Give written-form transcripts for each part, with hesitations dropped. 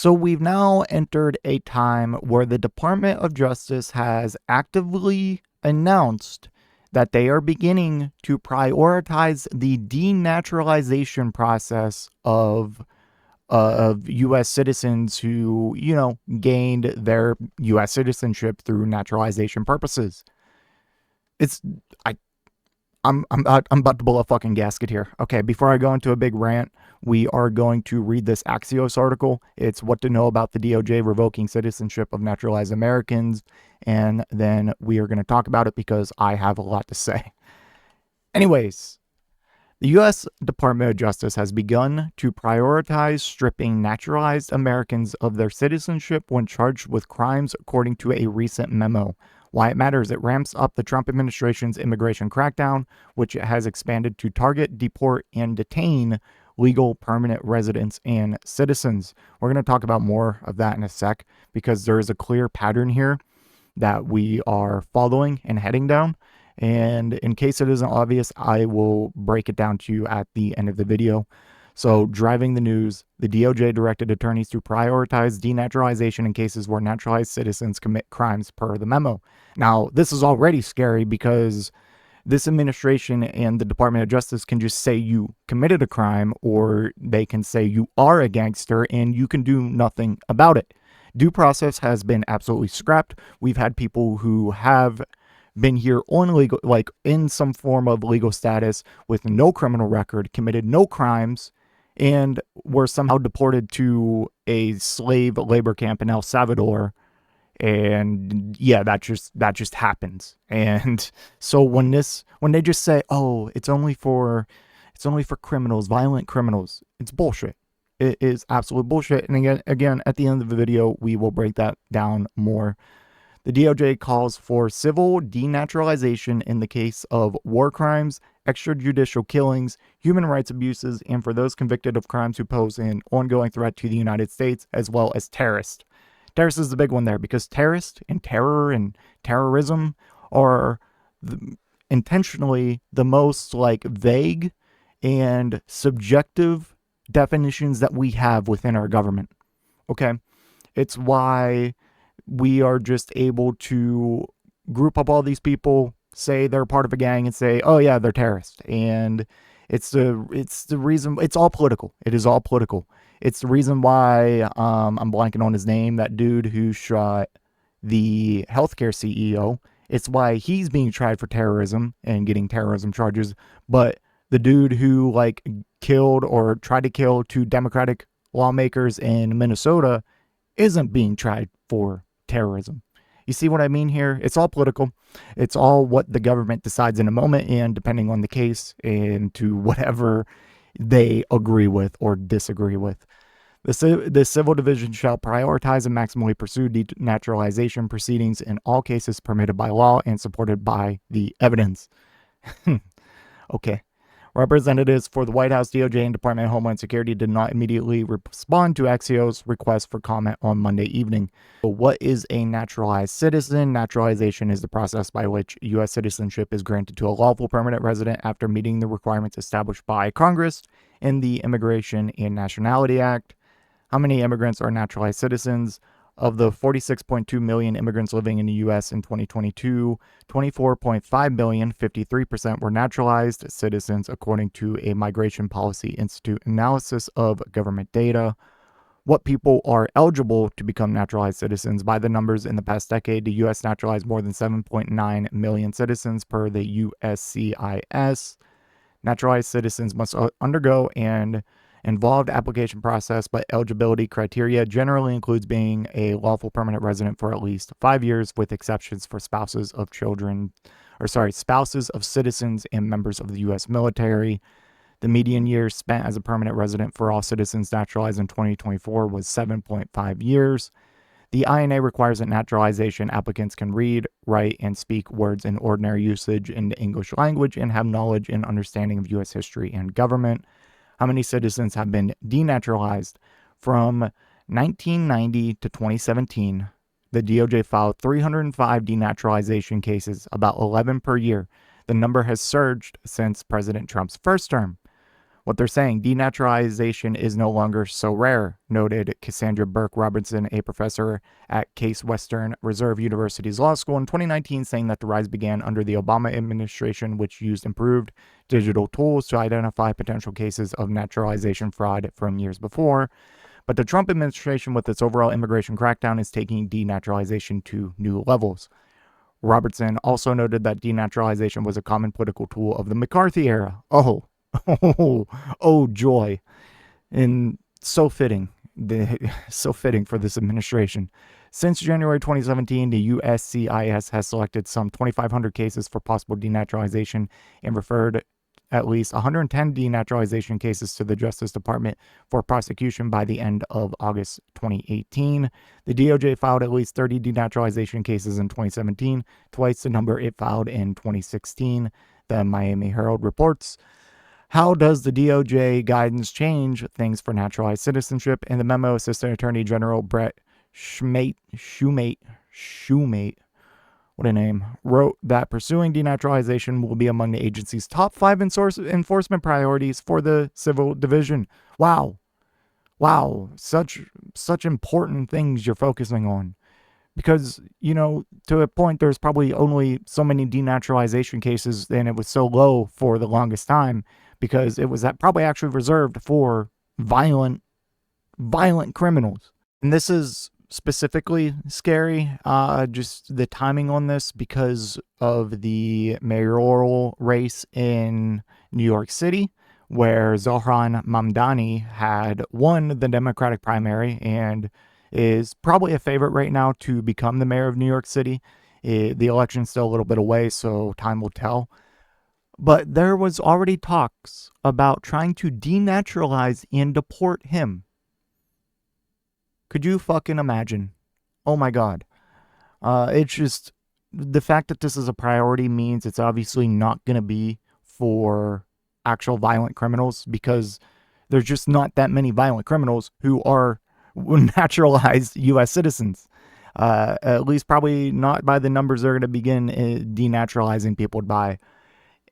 So we've now entered a time where the Department of Justice has actively announced that they are beginning to prioritize the denaturalization process of U.S. citizens who, gained their U.S. citizenship through naturalization purposes. It's I I'm about to blow a fucking gasket here. Okay, before I go into a big rant, we are going to read this Axios article. It's what to know about the DOJ revoking citizenship of naturalized Americans, and then we are going to talk about it because I have a lot to say. Anyways, the U.S. Department of Justice has begun to prioritize stripping naturalized Americans of their citizenship when charged with crimes, according to a recent memo. Why it matters: it ramps up the Trump administration's immigration crackdown, which it has expanded to target, deport, and detain legal permanent residents and citizens. We're going to talk about more of that in a sec because there is a clear pattern here that we are following and heading down. And in case it isn't obvious, I will break it down to you at the end of the video. So, driving the news, the DOJ directed attorneys to prioritize denaturalization in cases where naturalized citizens commit crimes per the memo. Now, this is already scary because this administration and the Department of Justice can just say you committed a crime, or they can say you are a gangster and you can do nothing about it. Due process has been absolutely scrapped. We've had people who have been here on legal, like in some form of legal status with no criminal record, committed no crimes, and were somehow deported to a slave labor camp in El Salvador. And yeah, that just happens. And so when they just say, oh, it's only for criminals, violent criminals, it's bullshit. It is absolute bullshit. And again, at the end of the video, we will break that down more. The DOJ calls for civil denaturalization in the case of war crimes, extrajudicial killings, human rights abuses, and for those convicted of crimes who pose an ongoing threat to the United States, as well as terrorists. Terrorist is the big one there because terrorist and terror and terrorism are intentionally the most vague and subjective definitions that we have within our government. Okay? It's why we are just able to group up all these people, say they're part of a gang, and say, oh yeah, they're terrorists. And it's the reason. It's all political. It is all political. It's the reason why I'm blanking on his name, that dude who shot the healthcare CEO. It's why he's being tried for terrorism and getting terrorism charges. But the dude who killed or tried to kill two Democratic lawmakers in Minnesota isn't being tried for terrorism. You see what I mean here? It's all political. It's all what the government decides in a moment, and depending on the case and to whatever they agree with or disagree with. The civil division shall prioritize and maximally pursue denaturalization proceedings in all cases permitted by law and supported by the evidence. Okay. Representatives for the White House, DOJ, and Department of Homeland Security did not immediately respond to Axios' request for comment on Monday evening. So what is a naturalized citizen? Naturalization is the process by which U.S. citizenship is granted to a lawful permanent resident after meeting the requirements established by Congress in the Immigration and Nationality Act. How many immigrants are naturalized citizens? Of the 46.2 million immigrants living in the U.S. in 2022, 24.5 million, 53% were naturalized citizens, according to a Migration Policy Institute analysis of government data. What people are eligible to become naturalized citizens? By the numbers in the past decade, the U.S. naturalized more than 7.9 million citizens per the USCIS. Naturalized citizens must undergo an involved application process, but eligibility criteria generally includes being a lawful permanent resident for at least 5 years, with exceptions for spouses of citizens and members of the U.S. military. The median years spent as a permanent resident for all citizens naturalized in 2024 was 7.5 years. The INA requires that naturalization applicants can read, write, and speak words in ordinary usage in the English language and have knowledge and understanding of U.S. history and government. How many citizens have been denaturalized? From 1990 to 2017, the DOJ filed 305 denaturalization cases, about 11 per year. The number has surged since President Trump's first term. what they're saying. Denaturalization is no longer so rare, noted Cassandra Burke Robertson, a professor at Case Western Reserve University's law school in 2019, saying that the rise began under the Obama administration, which used improved digital tools to identify potential cases of naturalization fraud from years before. But the Trump administration, with its overall immigration crackdown, is taking denaturalization to new levels. Robertson also noted that denaturalization was a common political tool of the McCarthy era. Oh, joy. And so fitting. So fitting for this administration. Since January 2017, the USCIS has selected some 2,500 cases for possible denaturalization and referred at least 110 denaturalization cases to the Justice Department for prosecution by the end of August 2018. The DOJ filed at least 30 denaturalization cases in 2017, twice the number it filed in 2016, the Miami Herald reports. How does the DOJ guidance change things for naturalized citizenship? In the memo, Assistant Attorney General Brett Shumate, what a name, wrote that pursuing denaturalization will be among the agency's top 5 enforcement priorities for the civil division. Wow, such important things you're focusing on. Because, to a point, there's probably only so many denaturalization cases, and it was so low for the longest time because it was probably actually reserved for violent criminals. And this is specifically scary, just the timing on this, because of the mayoral race in New York City, where Zohran Mamdani had won the Democratic primary and is probably a favorite right now to become the mayor of New York City. The election's still a little bit away, so time will tell. But there was already talks about trying to denaturalize and deport him. Could you fucking imagine? Oh my God. It's just, the fact that this is a priority means it's obviously not going to be for actual violent criminals, because there's just not that many violent criminals who are naturalized U.S. citizens. At least probably not by the numbers they're going to begin denaturalizing people by.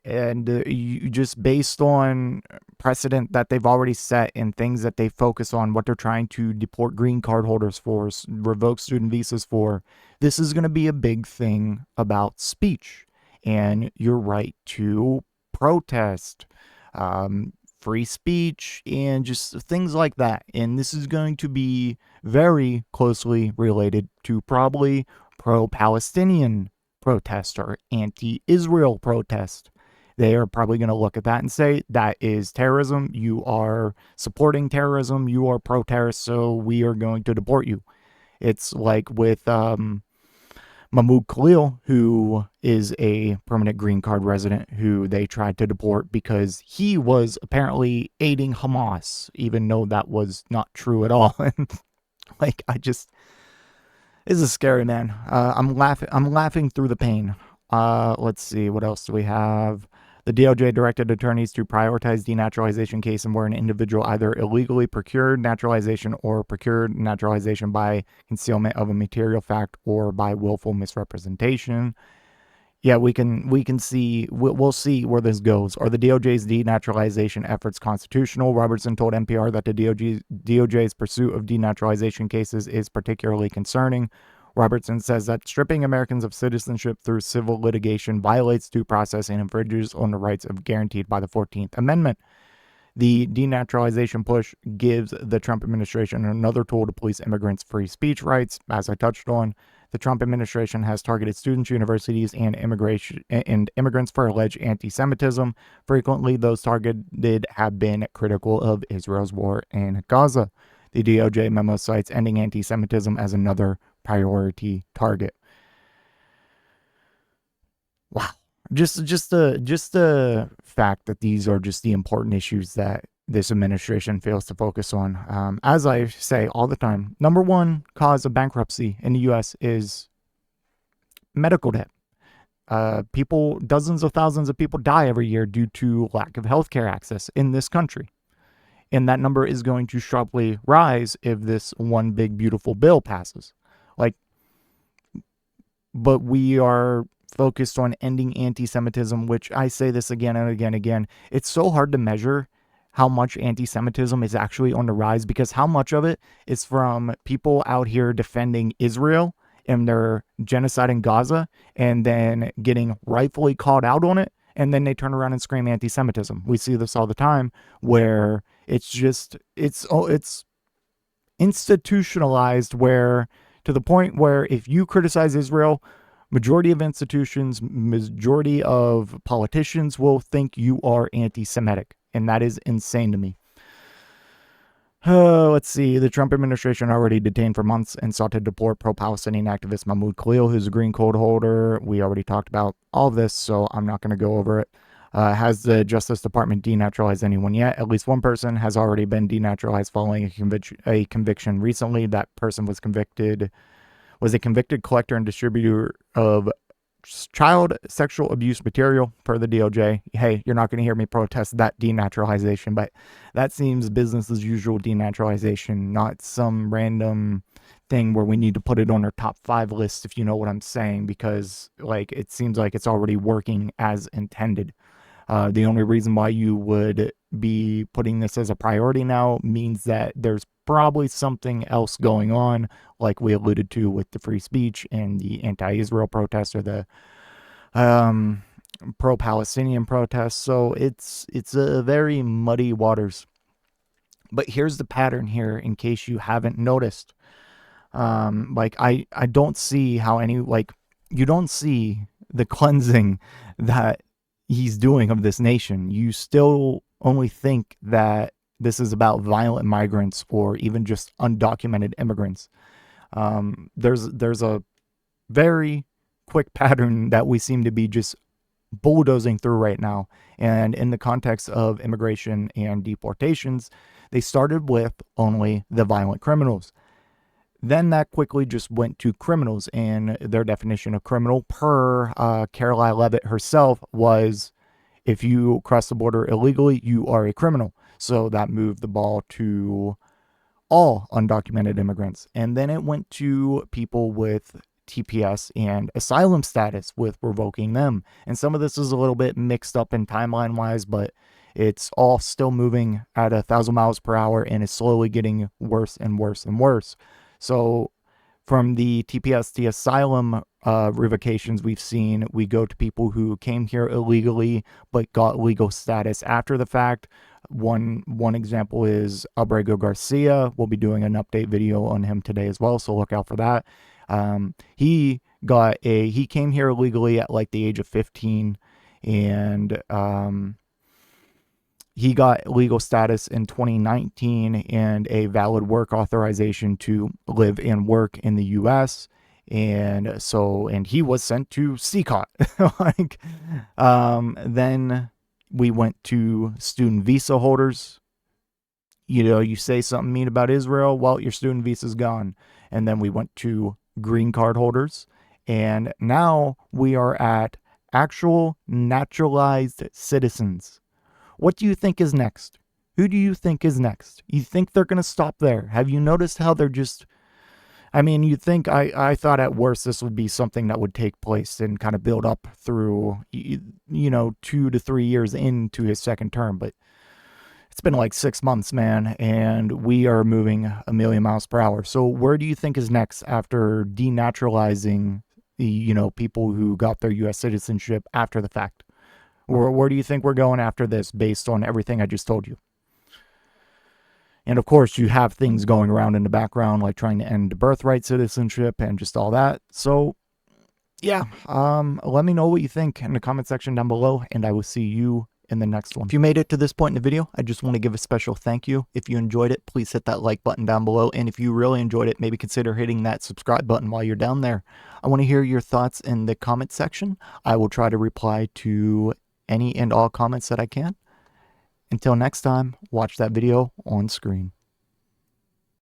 And just based on precedent that they've already set and things that they focus on, what they're trying to deport green card holders for, revoke student visas for, this is going to be a big thing about speech and your right to protest, free speech, and just things like that. And this is going to be very closely related to probably pro-Palestinian protest or anti-Israel protest. They are probably going to look at that and say, that is terrorism. You are supporting terrorism. You are pro-terrorist, so we are going to deport you. It's like with Mahmoud Khalil, who is a permanent green card resident who they tried to deport because he was apparently aiding Hamas, even though that was not true at all. Like, this is scary, man. I'm laughing through the pain. Let's see, what else do we have? The DOJ directed attorneys to prioritize denaturalization cases where an individual either illegally procured naturalization or procured naturalization by concealment of a material fact or by willful misrepresentation. Yeah, we'll see where this goes. Are the DOJ's denaturalization efforts constitutional? Robertson told NPR that the DOJ's pursuit of denaturalization cases is particularly concerning. Robertson says that stripping Americans of citizenship through civil litigation violates due process and infringes on the rights guaranteed by the 14th Amendment. The denaturalization push gives the Trump administration another tool to police immigrants' free speech rights. As I touched on, the Trump administration has targeted students, universities, and immigrants for alleged antisemitism. Frequently, those targeted have been critical of Israel's war in Gaza. The DOJ memo cites ending anti-Semitism as another priority target. Wow. Just the fact that these are just the important issues that this administration fails to focus on. As I say all the time, number one cause of bankruptcy in the U.S. is medical debt. Dozens of thousands of people die every year due to lack of healthcare access in this country. And that number is going to sharply rise if this one big, beautiful bill passes. But we are focused on ending anti-Semitism, which I say this again and again. It's so hard to measure how much anti-Semitism is actually on the rise, because how much of it is from people out here defending Israel and their genocide in Gaza and then getting rightfully called out on it, and then they turn around and scream anti-Semitism. We see this all the time where it's institutionalized, where to the point where if you criticize Israel, majority of institutions, majority of politicians will think you are anti-Semitic. And that is insane to me. Let's see. The Trump administration already detained for months and sought to deport pro-Palestinian activist Mahmoud Khalil, who's a green card holder. We already talked about all of this, so I'm not going to go over it. Has the Justice Department denaturalized anyone yet? At least one person has already been denaturalized following a conviction recently. That person was a convicted collector and distributor of child sexual abuse material per the DOJ. Hey, you're not going to hear me protest that denaturalization, but that seems business as usual denaturalization, not some random thing where we need to put it on our top 5 list, if you know what I'm saying, because like it seems like it's already working as intended. The only reason why you would be putting this as a priority now means that there's probably something else going on, like we alluded to with the free speech and the anti-Israel protests or the pro-Palestinian protests. So it's a very muddy waters. But here's the pattern here, in case you haven't noticed. I don't see how you don't see the cleansing that he's doing of this nation. You still only think that this is about violent migrants or even just undocumented immigrants. There's a very quick pattern that we seem to be just bulldozing through right now. And in the context of immigration and deportations, they started with only the violent criminals. Then that quickly just went to criminals, and their definition of criminal per Caroline Levitt herself was, if you cross the border illegally, you are a criminal. So that moved the ball to all undocumented immigrants. And then it went to people with TPS and asylum status, with revoking them. And some of this is a little bit mixed up in timeline wise, but it's all still moving at 1,000 miles per hour and is slowly getting worse and worse and worse. So from the TPS, the asylum revocations we've seen, we go to people who came here illegally but got legal status after the fact. One example is Abrego Garcia. We'll be doing an update video on him today as well, so look out for that. He came here illegally at like the age of 15, and he got legal status in 2019 and a valid work authorization to live and work in the U.S. And he was sent to CCOT. Then we went to student visa holders. You know, you say something mean about Israel, well, your student visa's gone. And then we went to green card holders. And now we are at actual naturalized citizens. What do you think is next? Who do you think is next? You think they're going to stop there? Have you noticed how they're just... I mean, you'd think, I thought at worst this would be something that would take place and kind of build up through, 2 to 3 years into his second term. But it's been like 6 months, man, and we are moving 1,000,000 miles per hour. So where do you think is next after denaturalizing the, people who got their U.S. citizenship after the fact? Or where do you think we're going after this based on everything I just told you? And of course, you have things going around in the background, like trying to end birthright citizenship and just all that. So, yeah, let me know what you think in the comment section down below, and I will see you in the next one. If you made it to this point in the video, I just want to give a special thank you. If you enjoyed it, please hit that like button down below. And if you really enjoyed it, maybe consider hitting that subscribe button while you're down there. I want to hear your thoughts in the comment section. I will try to reply to any and all comments that I can. Until next time, watch that video on screen.